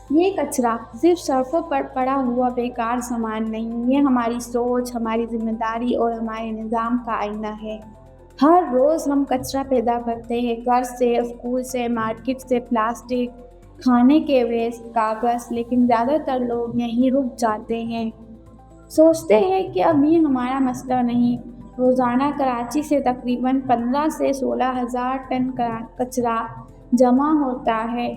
یہ کچرا صرف سڑکوں پر پڑا ہوا بیکار سامان نہیں، یہ ہماری سوچ، ہماری ذمہ داری اور ہمارے نظام کا آئینہ ہے۔ ہر روز ہم کچرا پیدا کرتے ہیں، گھر سے، اسکول سے، مارکیٹ سے، پلاسٹک، کھانے کے ویسٹ، کاغذ، لیکن زیادہ تر لوگ یہیں رک جاتے ہیں۔ سوچتے ہیں کہ اب یہ ہمارا مسئلہ نہیں۔ روزانہ کراچی سے تقریباً 15 سے 16,000 ٹن کچرا جمع ہوتا ہے۔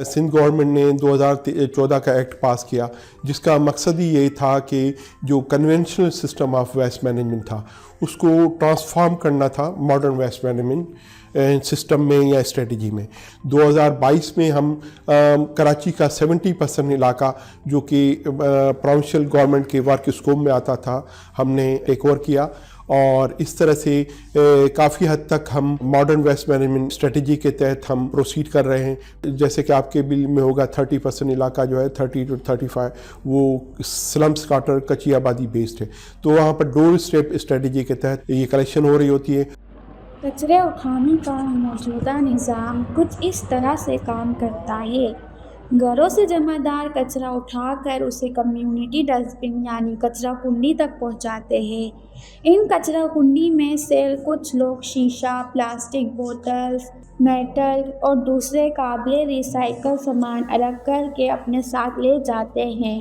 سندھ گورنمنٹ نے 2014 کا ایکٹ پاس کیا، جس کا مقصد ہی یہ تھا کہ جو conventional system of waste management تھا اس کو ٹرانسفارم کرنا تھا ماڈرن ویسٹ مینجمنٹ سسٹم میں یا اسٹریٹجی میں۔ 2022 میں ہم کراچی کا 70% علاقہ جو کہ پروونشل گورنمنٹ کے ورک اسکوپ میں آتا تھا ہم نے ٹیک اوور کیا، اور اس طرح سے کافی حد تک ہم ماڈرن ویسٹ مینجمنٹ اسٹریٹجی کے تحت ہم پروسیڈ کر رہے ہیں۔ جیسے کہ آپ کے بل میں ہوگا 30% علاقہ جو ہے 30 to 35 وہ سلمس کارٹر کچی آبادی بیسڈ ہے، تو وہاں پر ڈور اسٹیپ اسٹریٹجی کے تحت یہ کلیکشن ہو رہی ہوتی ہے۔ کچرے اٹھانے کا موجودہ نظام کچھ اس طرح سے کام کرتا ہے۔ گھروں سے جمع دار کچرا اٹھا کر اسے کمیونٹی ڈسٹ بن یعنی کچرا کنڈی تک پہنچاتے ہیں۔ ان کچرا کنڈی میں سے کچھ لوگ شیشہ، پلاسٹک بوتلز، میٹل اور دوسرے قابل ری سائیکل سامان الگ کر کے اپنے ساتھ لے جاتے ہیں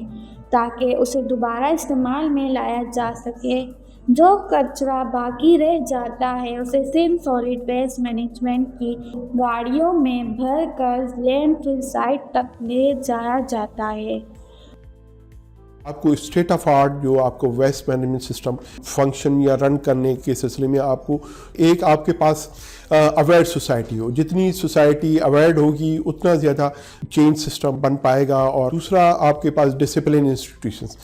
تاکہ اسے دوبارہ استعمال میں لایا جا سکے۔ جو کچرا باقی رہ جاتا ہے اسے صرف سالڈ ویسٹ مینجمنٹ کی گاڑیوں میں بھر کر لینڈ فل سائٹ تک لے جایا جاتا ہے۔ آپ کو اسٹیٹ آف آرٹ جو آپ کو ویسٹ مینجمنٹ سسٹم فنکشن یا رن کرنے کے سلسلے میں آپ کو ایک آپ کے پاس اویئر سوسائٹی ہو، جتنی سوسائٹی اویئر ہوگی اتنا زیادہ چینج سسٹم بن پائے گا، اور دوسرا آپ کے پاس ڈسپلن انسٹیٹیوشنز،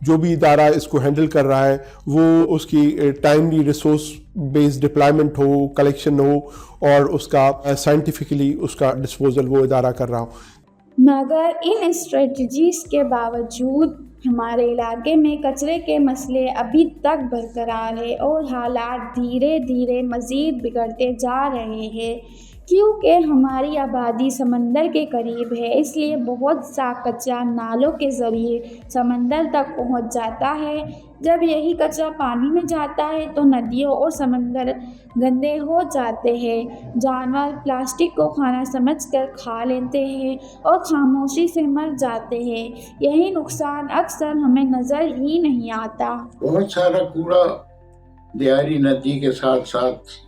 جو بھی ادارہ اس کو ہینڈل کر رہا ہے وہ اس کی ٹائملی ریسورس بیس ڈپلائمنٹ ہو، کلیکشن ہو، اور اس کا سائنٹیفکلی اس کا ڈسپوزل وہ ادارہ کر رہا ہو۔ مگر ان اسٹریٹجیز کے باوجود ہمارے علاقے میں کچرے کے مسئلے ابھی تک برقرار ہے اور حالات دھیرے دھیرے مزید بگڑتے جا رہے ہیں۔ کیونکہ ہماری آبادی سمندر کے قریب ہے، اس لیے بہت سا کچرا نالوں کے ذریعے سمندر تک پہنچ جاتا ہے۔ جب یہی کچرا پانی میں جاتا ہے تو ندیوں اور سمندر گندے ہو جاتے ہیں، جانور پلاسٹک کو کھانا سمجھ کر کھا لیتے ہیں اور خاموشی سے مر جاتے ہیں۔ یہی نقصان اکثر ہمیں نظر ہی نہیں آتا۔ بہت سارا کوڑا دیاری ندی کے ساتھ ساتھ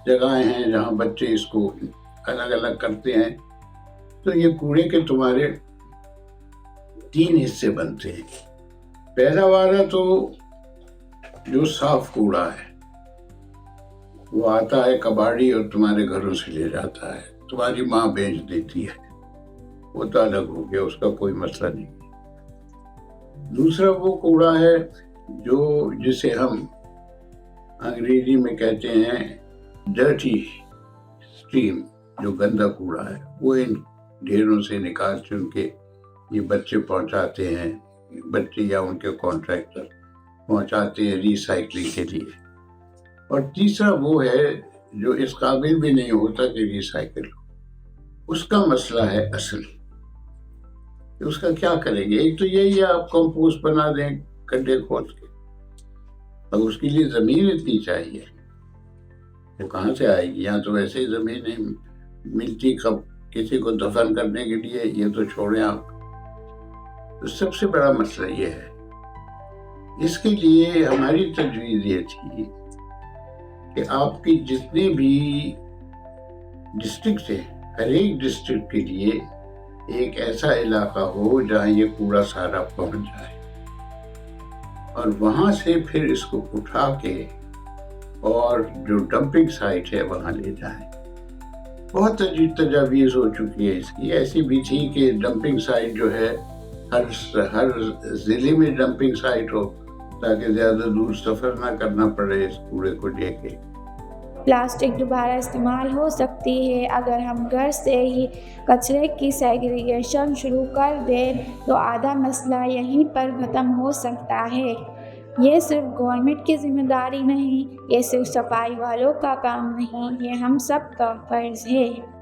جگہیں ہیں جہاں بچے اس کو الگ الگ کرتے ہیں، تو یہ کوڑے کے تمہارے 3 حصے بنتے ہیں۔ پہلا والا تو جو صاف کوڑا ہے وہ آتا ہے کباڑی اور تمہارے گھروں سے لے جاتا ہے، تمہاری ماں بیچ دیتی ہے، وہ تو الگ ہو گیا، اس کا کوئی مسئلہ نہیں۔ دوسرا وہ کوڑا ہے جسے ہم انگریزی میں کہتے ہیں ڈرٹی اسٹریم، جو گندا کوڑا ہے وہ ان ڈھیروں سے نکال چونکہ یہ بچے پہنچاتے ہیں، بچے یا ان کے کانٹریکٹر پہنچاتے ہیں ری سائیکلنگ کے لیے۔ اور تیسرا وہ ہے جو اس قابل بھی نہیں ہوتا کہ ری سائیکل ہو، اس کا مسئلہ ہے اصل، اس کا کیا کریں گے؟ ایک تو یہی ہے آپ کمپوسٹ بنا دیں گڈھے کھود کے، اب اس کے لیے زمین اتنی چاہیے، وہ کہاں سے آئے گی؟ یہاں تو ویسے ہی زمین نہیں ملتی کب کسی کو دفن کرنے کے لیے، یہ تو چھوڑیں آپ۔ تو سب سے بڑا مسئلہ یہ ہے، اس کے لیے ہماری تجویز یہ تھی کہ آپ کی جتنے بھی ڈسٹرکٹ ہیں، ہر ایک ڈسٹرکٹ کے لیے ایک ایسا علاقہ ہو جہاں یہ کوڑا سارا پہنچ جائے، اور وہاں سے پھر اس کو اٹھا کے اور جو ڈمپنگ سائٹ ہے وہاں لے جائیں۔ بہت تجاویز ہو چکی ہے اس کی، ایسی بھی تھی کہ ڈمپنگ سائٹ جو ہے ہر ضلع میں ڈمپنگ سائٹ ہو تاکہ زیادہ دور سفر نہ کرنا پڑے اس کوڑے کو لے کے۔ پلاسٹک دوبارہ استعمال ہو سکتی ہے۔ اگر ہم گھر سے ہی کچرے کی سیگریگیشن شروع کر دیں تو آدھا مسئلہ یہیں پر ختم ہو سکتا ہے۔ یہ صرف گورنمنٹ کی ذمہ داری نہیں، یہ صرف صفائی والوں کا کام نہیں، یہ ہم سب کا فرض ہے۔